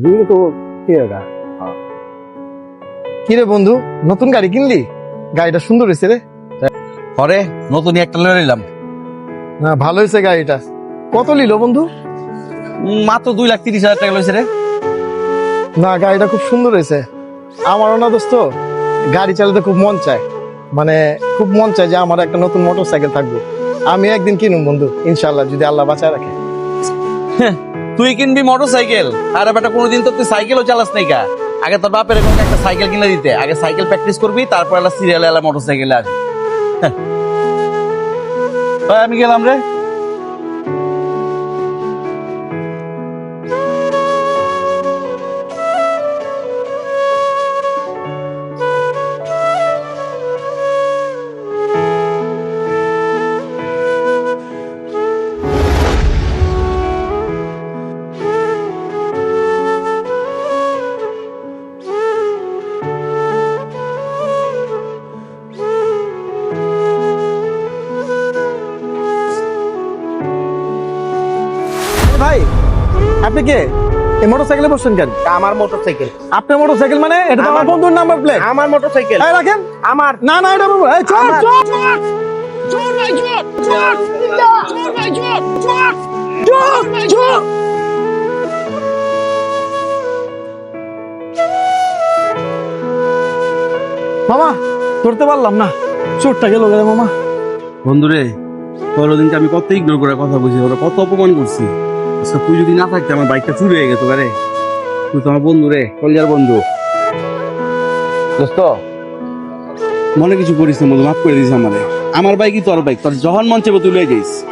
তো কি এটা? কি রে বন্ধু, নতুন গাড়ি কিনলি? গাড়িটা সুন্দর হয়েছে রে। পরে নতুন একটা লয়ে নিলাম। না, ভালো হয়েছে গাড়িটা। কত নিল বন্ধু? মাত্র 2,30,000 টাকা লইছে রে। না, গাড়িটা খুব সুন্দর হয়েছে। আমারও না দোস্ত, গাড়ি চালাতে খুব মন চায়। মানে খুব মন চায় যে আমার একটা নতুন মোটর সাইকেল থাকবে। আমি একদিন কিনুম বন্ধু, ইনশাল্লাহ, যদি আল্লাহ বাঁচায় রাখে। তুই কিনবি মোটর সাইকেল, আর বেটা কোনোদিন তো তুই সাইকেলও চালাস নাই কা। আগে তোর বাপের এরকম একটা সাইকেল কিনে দিতে, আগে সাইকেল প্র্যাকটিস করবি, তারপর এলা সিরিয়ালে এলা মোটর সাইকেলে আসবি। ভাই আমি গেলাম রে। ভাই, আপনি কে? এই মোটর সাইকেলে বসছেন কেন? আমার মোটরসাইকেল। আপনার মোটর সাইকেল মানে? এটা তো আমার আমার- বন্ধুর নাম্বার প্লেট। আমার মোটরসাইকেল। এই রাখেন। আমার না না, এটা বাবু, এই চল আমার- চল চল চল ভাই, চল চল চল ভাই, চল চল চল চল। মামা, ধরতে পারলাম না, চোরটা গেল গেলে মামা। বন্ধুরে, তোর দিনকে আমি কত ইগনোর করে কথা বলছি, ওরা কত অপমান করছি। আজকে তুই যদি না থাকতে আমার বাইকটা চুরি হয়ে গেত রে। তুই তো আমার বন্ধু রে, কলিয়ার বন্ধু। দোস্ত, মনে কিছু করিস না বন্ধু, মাফ করে দিস আমারে। আমার বাইকই তোর বাইক, তোর যখন মন চাইবো তুই লয়ে যাইস।